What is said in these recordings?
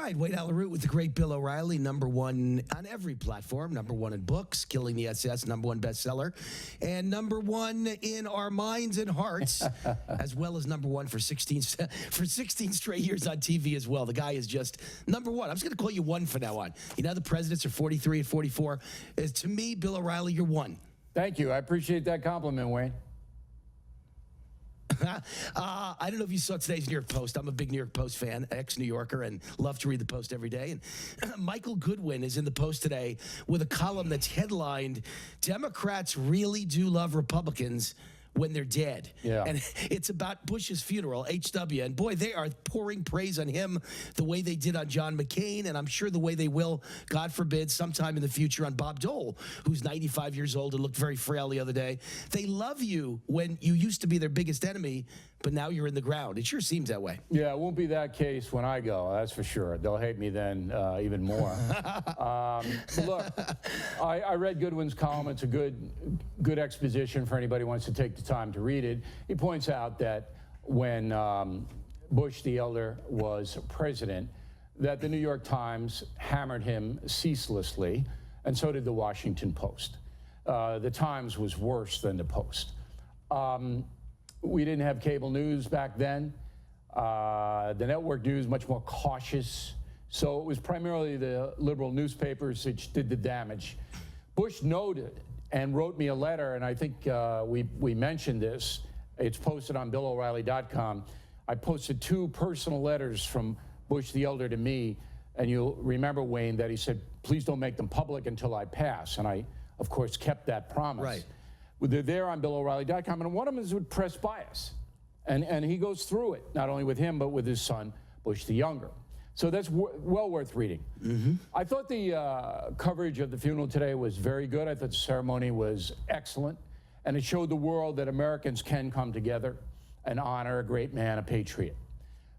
right, Wayne Allyn Root with the great Bill O'Reilly, #1 on every platform, #1 in books, Killing the SS, #1 bestseller, and #1 in our minds and hearts, as well as #1 for 16 straight years on TV as well. The guy is just #1. I'm just going to call you one from now on. You know, the presidents are 43 and 44. To me, Bill O'Reilly, you're one. Thank you. I appreciate that compliment, Wayne. I don't know if you saw today's New York Post. I'm a big New York Post fan, ex-New Yorker, and love to read the Post every day. And Michael Goodwin is in the Post today with a column that's headlined, "Democrats really do love Republicans when they're dead." Yeah. And it's about Bush's funeral, H.W. And boy, they are pouring praise on him the way they did on John McCain, and I'm sure the way they will, God forbid, sometime in the future on Bob Dole, who's 95 years old and looked very frail the other day. They love you when you used to be their biggest enemy, but now you're in the ground. It sure seems that way. Yeah, it won't be that case when I go, that's for sure. They'll hate me then even more. Look, I read Goodwin's column. It's a good exposition for anybody who wants to take the time to read it. He points out that when Bush the elder was president, that the New York Times hammered him ceaselessly, and so did the Washington Post. The Times was worse than the Post. We didn't have cable news back then. The network news much more cautious. So it was primarily the liberal newspapers which did the damage. Bush noted and wrote me a letter, and I think we mentioned this. It's posted on BillO'Reilly.com. I posted 2 personal letters from Bush the elder to me, and you'll remember, Wayne, that he said, please don't make them public until I pass. And I, of course, kept that promise. Right. They're there on BillO'Reilly.com, and one of them is with press bias. And he goes through it, not only with him, but with his son, Bush the Younger. So that's well worth reading. Mm-hmm. I thought the coverage of the funeral today was very good. I thought the ceremony was excellent, and it showed the world that Americans can come together and honor a great man, a patriot.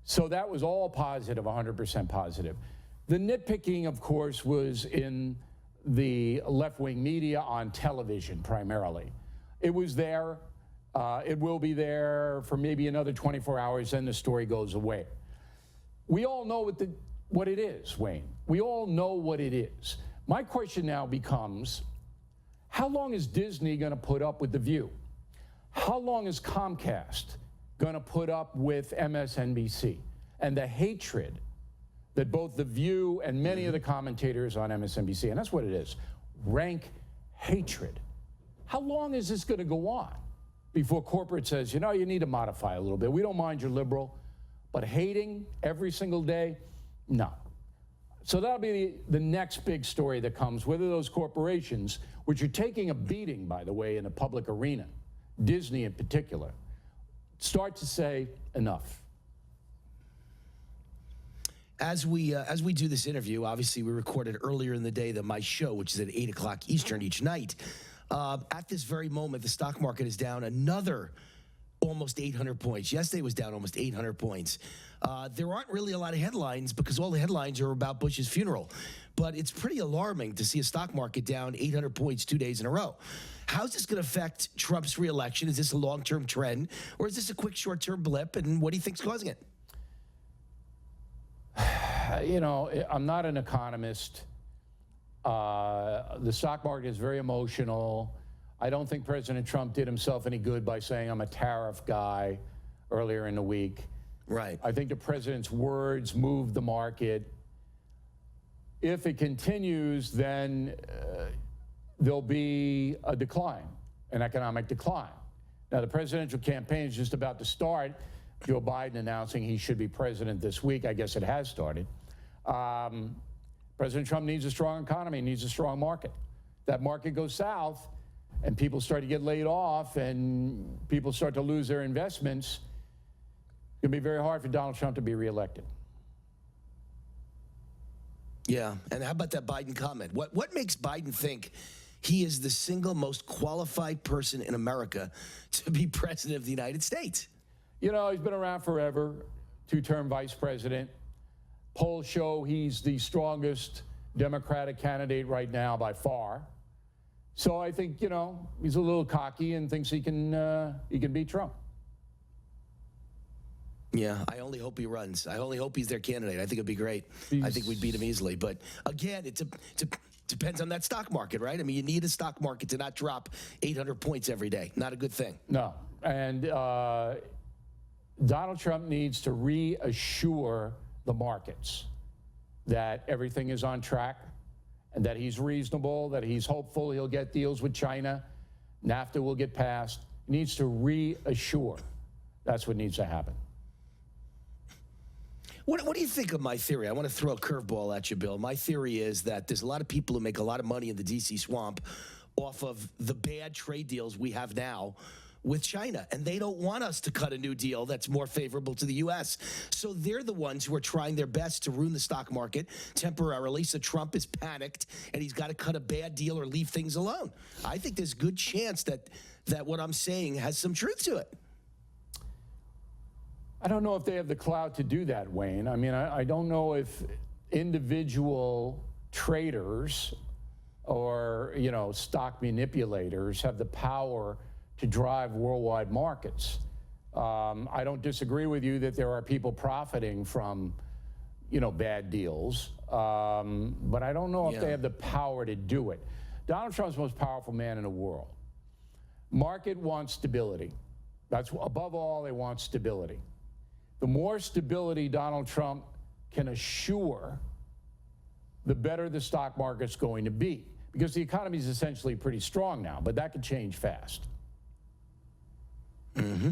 So that was all positive, 100% positive. The nitpicking, of course, was in the left-wing media on television primarily. It was there. It will be there for maybe another 24 hours, then the story goes away. We all know what it is, Wayne. We all know what it is. My question now becomes, how long is Disney going to put up with The View? How long is Comcast going to put up with MSNBC and the hatred that both The View and many of the commentators on MSNBC, and that's what it is, rank hatred? How long is this going to go on before corporate says, you know, you need to modify a little bit. We don't mind you're liberal, but hating every single day, no. So that'll be the next big story that comes, whether those corporations, which are taking a beating, by the way, in the public arena, Disney in particular, start to say enough. As we do this interview, obviously we recorded earlier in the day than my show, which is at 8 o'clock Eastern each night. At this very moment, the stock market is down another almost 800 points. Yesterday was down almost 800 points. There aren't really a lot of headlines because all the headlines are about Bush's funeral. But it's pretty alarming to see a stock market down 800 points 2 days in a row. How's this going to affect Trump's reelection? Is this a long-term trend, or is this a quick short-term blip, and what do you think's causing it? You know, I'm not an economist. The stock market is very emotional. I don't think President Trump did himself any good by saying I'm a tariff guy earlier in the week. Right. I think the president's words moved the market. If it continues, then there'll be a decline, an economic decline. Now, the presidential campaign is just about to start. Joe Biden announcing he should be president this week. I guess it has started. President Trump needs a strong economy, needs a strong market. That market goes south, and people start to get laid off, and people start to lose their investments. It's going to be very hard for Donald Trump to be reelected. Yeah, and how about that Biden comment? What makes Biden think he is the single most qualified person in America to be president of the United States? You know, he's been around forever, 2-term vice president. Polls show he's the strongest Democratic candidate right now by far. So I think, you know, he's a little cocky and thinks he can beat Trump. Yeah, I only hope he runs. I only hope he's their candidate. I think it'd be great. I think we'd beat him easily. But again, it depends on that stock market, right? I mean, you need a stock market to not drop 800 points every day. Not a good thing. No. And Donald Trump needs to reassure the markets that everything is on track and that he's reasonable, that he's hopeful he'll get deals with China. NAFTA will get passed. He needs to reassure. That's what needs to happen. What do you think of my theory? I want to throw a curveball at you, Bill. My theory is that there's a lot of people who make a lot of money in the D.C. swamp off of the bad trade deals we have now with China, and they don't want us to cut a new deal that's more favorable to the U.S. So they're the ones who are trying their best to ruin the stock market temporarily. So Trump is panicked, and he's got to cut a bad deal or leave things alone. I think there's a good chance that what I'm saying has some truth to it. I don't know if they have the clout to do that, Wayne. I mean, I don't know if individual traders or, stock manipulators have the power to drive worldwide markets. I don't disagree with you that there are people profiting from, bad deals, but I don't know if they have the power to do it. Donald Trump's the most powerful man in the world. Market wants stability. That's above all, they want stability. The more stability Donald Trump can assure, the better the stock market's going to be, because the economy is essentially pretty strong now, but that could change fast. Mm-hmm.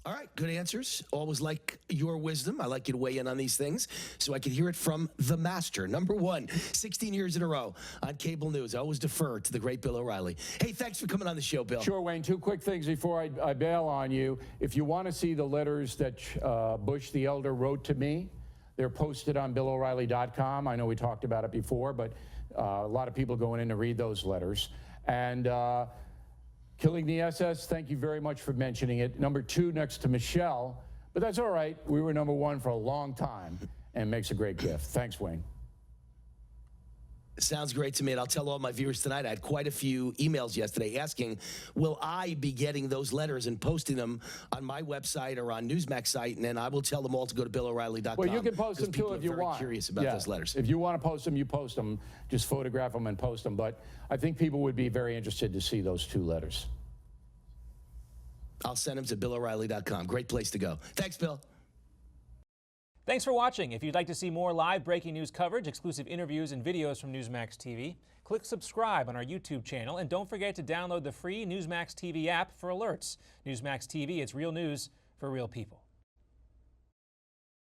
All right, good answers. Always like your wisdom. I like you to weigh in on these things so I can hear it from the master. Number one, 16 years in a row on cable news. I always defer to the great Bill O'Reilly. Hey, thanks for coming on the show, Bill. Sure, Wayne. Two quick things before I bail on you. If you want to see the letters that Bush the Elder wrote to me, they're posted on BillO'Reilly.com. I know we talked about it before, but a lot of people going in to read those letters. And Killing the SS, thank you very much for mentioning it. Number two next to Michelle, but that's all right. We were number one for a long time, and it makes a great gift. Thanks, Wayne. Sounds great to me, and I'll tell all my viewers tonight, I had quite a few emails yesterday asking, will I be getting those letters and posting them on my website or on Newsmax site, and then I will tell them all to go to BillO'Reilly.com. Well, you can post them too if you want. People are very curious about those letters. If you want to post them, you post them. Just photograph them and post them. But I think people would be very interested to see those two letters. I'll send them to BillO'Reilly.com. Great place to go. Thanks, Bill. Thanks for watching. If you'd like to see more live breaking news coverage, exclusive interviews, and videos from Newsmax TV, click subscribe on our YouTube channel, and don't forget to download the free Newsmax TV app for alerts. Newsmax TV, it's real news for real people.